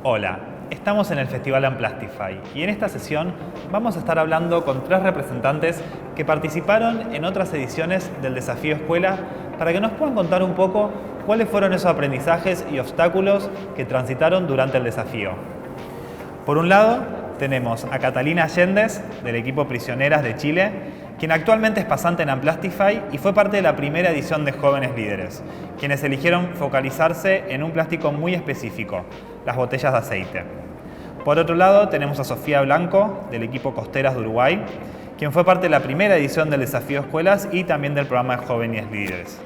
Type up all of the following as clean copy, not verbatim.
Hola, estamos en el Festival Unplastify y en esta sesión vamos a estar hablando con 3 representantes que participaron en otras ediciones del Desafío Escuela para que nos puedan contar un poco cuáles fueron esos aprendizajes y obstáculos que transitaron durante el desafío. Por un lado, tenemos a Catalina Allendez, del equipo Prisioneras de Chile, quien actualmente es pasante en Unplastify y fue parte de la primera edición de Jóvenes Líderes, quienes eligieron focalizarse en un plástico muy específico, las botellas de aceite. Por otro lado, tenemos a Sofía Blanco, del equipo Costeras de Uruguay, quien fue parte de la primera edición del Desafío Escuelas y también del programa de Jóvenes Líderes.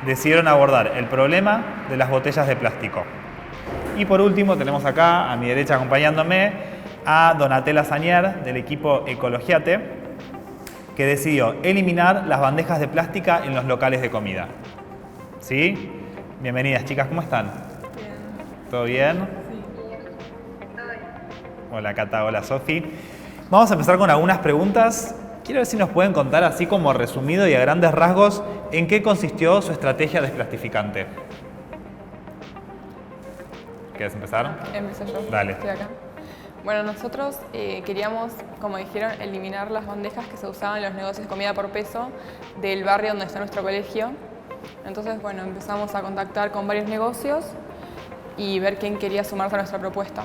Decidieron abordar el problema de las botellas de plástico. Y por último, tenemos acá, a mi derecha acompañándome, a Donatella Sañer, del equipo Ecologiate, que decidió eliminar las bandejas de plástica en los locales de comida. ¿Sí? Bienvenidas, chicas, ¿cómo están? Bien. ¿Todo bien? Sí. Hola, Cata, hola, Sofi. Vamos a empezar con algunas preguntas. Quiero ver si nos pueden contar, así como resumido y a grandes rasgos, en qué consistió su estrategia desplastificante. ¿Quieres empezar? Empiezo yo. Dale. Estoy acá. Bueno, nosotros queríamos, como dijeron, eliminar las bandejas que se usaban en los negocios de comida por peso del barrio donde está nuestro colegio. Entonces, bueno, empezamos a contactar con varios negocios y ver quién quería sumarse a nuestra propuesta.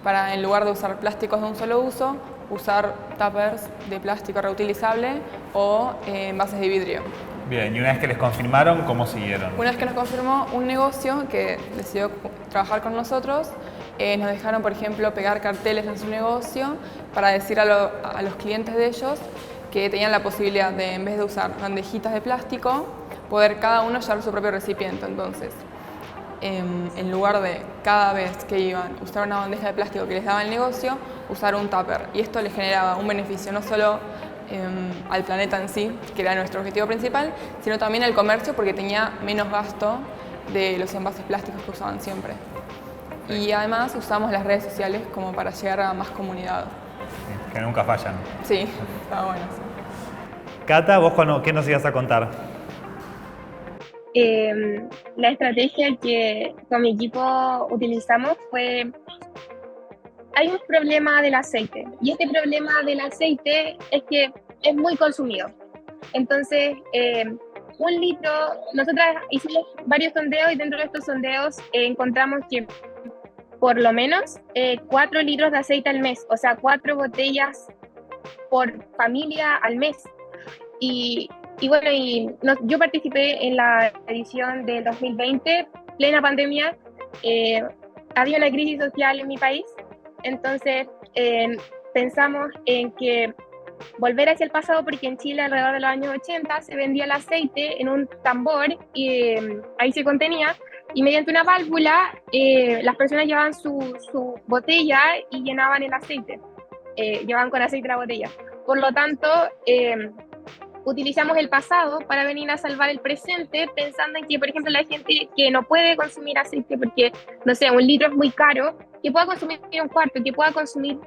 Para, en lugar de usar plásticos de un solo uso, usar tuppers de plástico reutilizable o envases de vidrio. Bien, y una vez que les confirmaron, ¿cómo siguieron? Una vez que nos confirmó un negocio que decidió trabajar con nosotros, nos dejaron, por ejemplo, pegar carteles en su negocio para decir a los clientes de ellos que tenían la posibilidad de, en vez de usar bandejitas de plástico, poder cada uno llevar su propio recipiente. Entonces, en lugar de cada vez que iban a usar una bandeja de plástico que les daba el negocio, usar un tupper. Y esto les generaba un beneficio no solo al planeta en sí, que era nuestro objetivo principal, sino también al comercio porque tenía menos gasto de los envases plásticos que usaban siempre. Y además usamos las redes sociales como para llegar a más comunidad. Que nunca fallan. Sí, está bueno. Sí. Cata, ¿vos qué nos ibas a contar? La estrategia que con mi equipo utilizamos fue, hay un problema del aceite y este problema del aceite es que es muy consumido. Entonces, un litro, nosotras hicimos varios sondeos y dentro de estos sondeos encontramos que por lo menos 4 litros de aceite al mes, o sea, 4 botellas por familia al mes. Y bueno, yo participé en la edición del 2020, plena pandemia, había una crisis social en mi país, entonces pensamos en que volver hacia el pasado, porque en Chile alrededor de los años 80 se vendía el aceite en un tambor y ahí se contenía, y mediante una válvula las personas llevaban su botella y llenaban el aceite, llevaban con aceite la botella. Por lo tanto, utilizamos el pasado para venir a salvar el presente, pensando en que, por ejemplo, la gente que no puede consumir aceite porque, no sé, un litro es muy caro, que pueda consumir un cuarto, que pueda consumir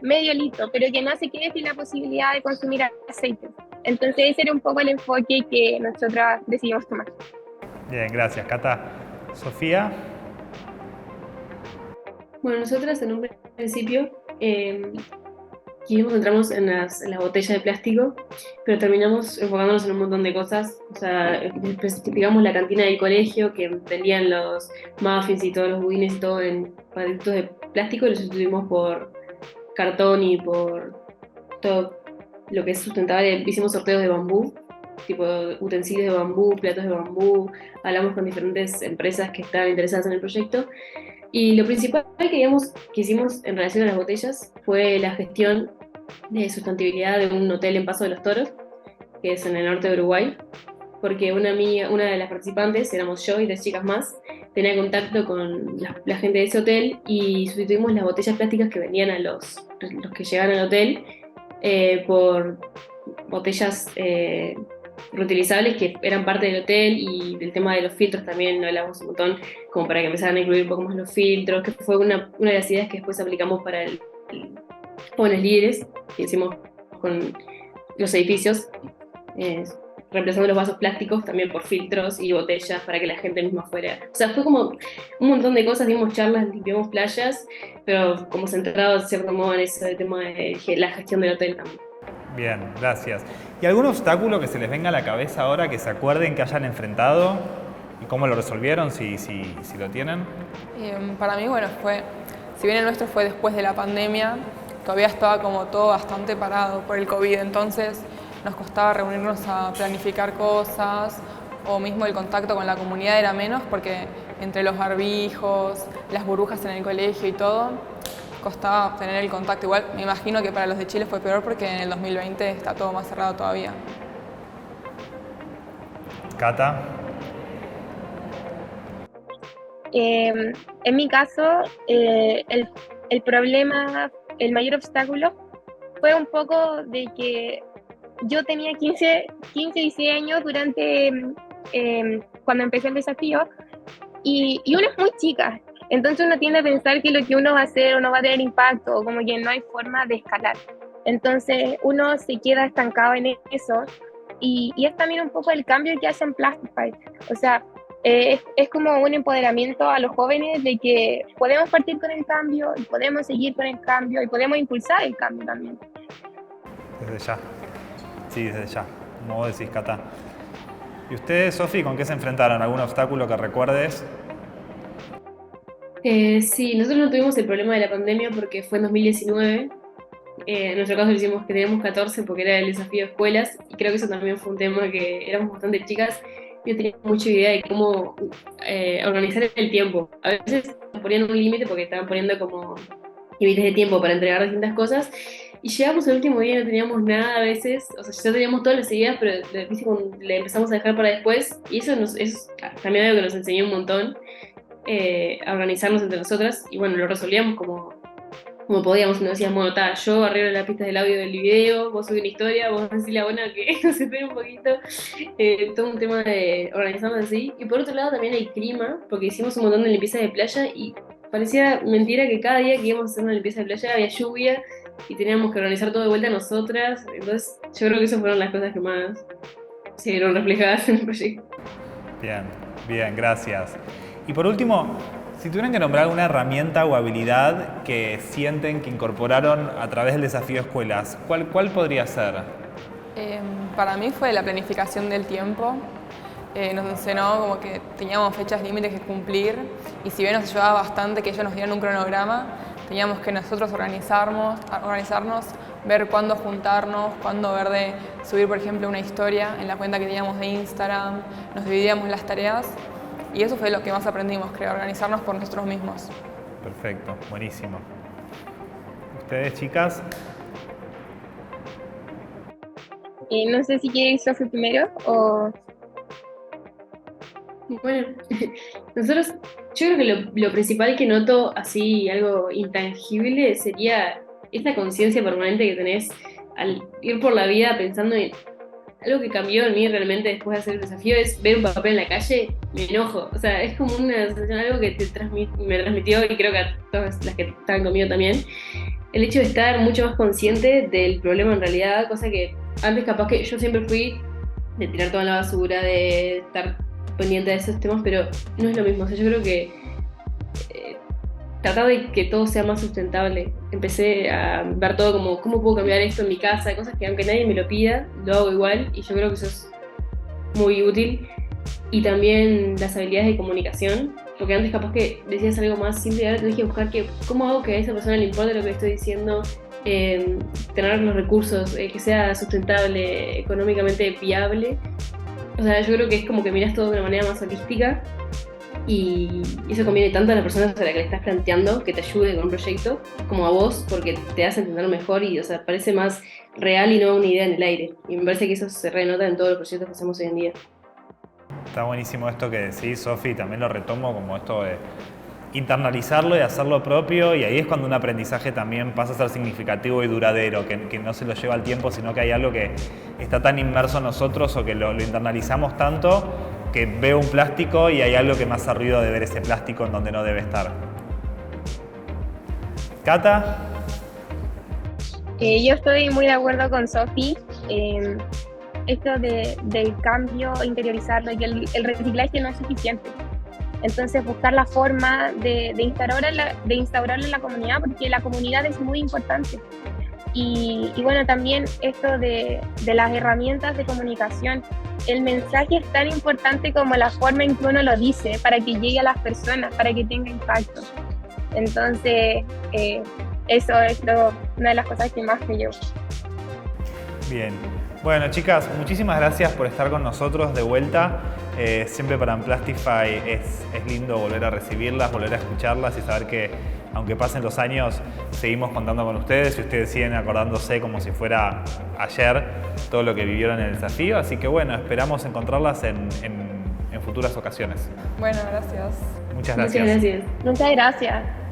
medio litro, pero que no se quede sin la posibilidad de consumir aceite. Entonces ese era un poco el enfoque que nosotras decidimos tomar. Bien, gracias, Cata. Sofía. Bueno, nosotras en un principio quisimos centrarnos en las botellas de plástico, pero terminamos enfocándonos en un montón de cosas. O sea, especificamos la cantina del colegio, que vendían los muffins y todos los budines y todo en palitos de plástico, y los sustituimos por cartón y por todo lo que es sustentable. Hicimos sorteos de bambú, tipo utensilios de bambú, platos de bambú, hablamos con diferentes empresas que estaban interesadas en el proyecto. Y lo principal que hicimos en relación a las botellas fue la gestión de sustentabilidad de un hotel en Paso de los Toros, que es en el norte de Uruguay, porque una de las participantes, éramos yo y 3 chicas más, tenía contacto con la gente de ese hotel y sustituimos las botellas plásticas que vendían a los que llegaban al hotel por botellas reutilizables que eran parte del hotel, y del tema de los filtros también hablamos un montón, como para que empezaran a incluir un poco más los filtros, que fue una de las ideas que después aplicamos para el Jóvenes Líderes, que hicimos con los edificios. reemplazando los vasos plásticos también por filtros y botellas para que la gente misma fuera. O sea, fue como un montón de cosas, dimos charlas, limpiamos playas, pero como centrado de cierto modo en ese tema de la gestión del hotel también. Bien, gracias. ¿Y algún obstáculo que se les venga a la cabeza ahora que se acuerden que hayan enfrentado y cómo lo resolvieron, si lo tienen? Para mí, bueno, si bien el nuestro fue después de la pandemia, todavía estaba como todo bastante parado por el COVID, entonces nos costaba reunirnos a planificar cosas, o mismo el contacto con la comunidad era menos porque entre los barbijos, las burbujas en el colegio y todo, costaba tener el contacto. Igual me imagino que para los de Chile fue peor porque en el 2020 está todo más cerrado todavía. Cata. En mi caso, el problema, el mayor obstáculo fue un poco de que yo tenía 15, 16 años cuando empecé el desafío y uno es muy chica, entonces uno tiende a pensar que lo que uno va a hacer o no va a tener impacto o como que no hay forma de escalar. Entonces uno se queda estancado en eso y es también un poco el cambio que hace en Plastify. O sea, es como un empoderamiento a los jóvenes de que podemos partir con el cambio y podemos seguir con el cambio y podemos impulsar el cambio también. Desde ya. Sí, desde ya. Como vos decís, Cata. ¿Y ustedes, Sofi, con qué se enfrentaron? ¿Algún obstáculo que recuerdes? Sí, nosotros no tuvimos el problema de la pandemia porque fue en 2019. En nuestro caso decimos que teníamos 14 porque era el desafío de escuelas y creo que eso también fue un tema que éramos bastante chicas. Yo tenía mucha idea de cómo organizar el tiempo. A veces ponían un límite porque estaban poniendo como límites de tiempo para entregar distintas cosas y llegamos el último día y no teníamos nada a veces, o sea, ya teníamos todas las ideas, pero le empezamos a dejar para después y eso es también algo que nos enseñó un montón a organizarnos entre nosotras y bueno, lo resolvíamos como podíamos, nos decíamos, bueno, yo arreglo las pistas del audio del video, vos subís una historia, vos decís la buena que nos espera un poquito, todo un tema de organizarnos así. Y por otro lado también el clima, porque hicimos un montón de limpieza de playa y parecía mentira que cada día que íbamos a hacer una limpieza de playa había lluvia y teníamos que organizar todo de vuelta nosotras, entonces yo creo que esas fueron las cosas que más se vieron reflejadas en el proyecto. Bien, bien, gracias. Y por último, si tuvieran que nombrar alguna herramienta o habilidad que sienten que incorporaron a través del desafío escuelas, ¿cuál podría ser? Para mí fue la planificación del tiempo. Nos enseñó como que teníamos fechas límites que cumplir y si bien nos ayudaba bastante que ellos nos dieran un cronograma, teníamos que nosotros organizarnos, ver cuándo juntarnos, cuándo ver de subir, por ejemplo, una historia en la cuenta que teníamos de Instagram, nos dividíamos las tareas. Y eso fue lo que más aprendimos, creo, organizarnos por nosotros mismos. Perfecto, buenísimo. ¿Ustedes, chicas? No sé si quiere ir Sofi primero o... Bueno, nosotros, yo creo que lo principal que noto, así algo intangible, sería esta conciencia permanente que tenés al ir por la vida pensando en algo que cambió en mí realmente después de hacer el desafío es ver un papel en la calle, me enojo. O sea, es como una sensación, algo que me transmitió y creo que a todas las que estaban conmigo también, el hecho de estar mucho más consciente del problema en realidad, cosa que antes capaz que yo siempre fui de tirar toda la basura, de estar pendiente de esos temas, pero no es lo mismo. O sea, yo creo que tratar de que todo sea más sustentable. Empecé a ver todo como cómo puedo cambiar esto en mi casa, cosas que aunque nadie me lo pida, lo hago igual y yo creo que eso es muy útil. Y también las habilidades de comunicación, porque antes capaz que decías algo más simple y ahora tenés que buscar cómo hago que a esa persona le importe lo que estoy diciendo, tener los recursos, que sea sustentable, económicamente viable. O sea, yo creo que es como que miras todo de una manera más holística y eso conviene tanto a la persona a la que le estás planteando que te ayude con un proyecto como a vos porque te hace entender mejor y o sea, parece más real y no una idea en el aire. Y me parece que eso se renota en todos los proyectos que hacemos hoy en día. Está buenísimo esto que decís, Sofi, también lo retomo como esto de internalizarlo y hacerlo propio y ahí es cuando un aprendizaje también pasa a ser significativo y duradero, que no se lo lleva al tiempo, sino que hay algo que está tan inmerso en nosotros o que lo internalizamos tanto que veo un plástico y hay algo que me hace ruido de ver ese plástico en donde no debe estar. ¿Cata? Yo estoy muy de acuerdo con Sofi. esto del cambio, interiorizarlo, y el reciclaje no es suficiente. Entonces, buscar la forma de instaurarlo en la comunidad, porque la comunidad es muy importante. Y bueno, también esto de las herramientas de comunicación. El mensaje es tan importante como la forma en que uno lo dice, para que llegue a las personas, para que tenga impacto. Entonces, eso es una de las cosas que más me llevo. Bien. Bueno, chicas, muchísimas gracias por estar con nosotros de vuelta. Siempre para Unplastify es lindo volver a recibirlas, volver a escucharlas y saber que, aunque pasen los años, seguimos contando con ustedes y ustedes siguen acordándose como si fuera ayer todo lo que vivieron en el desafío. Así que bueno, esperamos encontrarlas en futuras ocasiones. Bueno, gracias. Muchas gracias. Muchas gracias. Muchas gracias.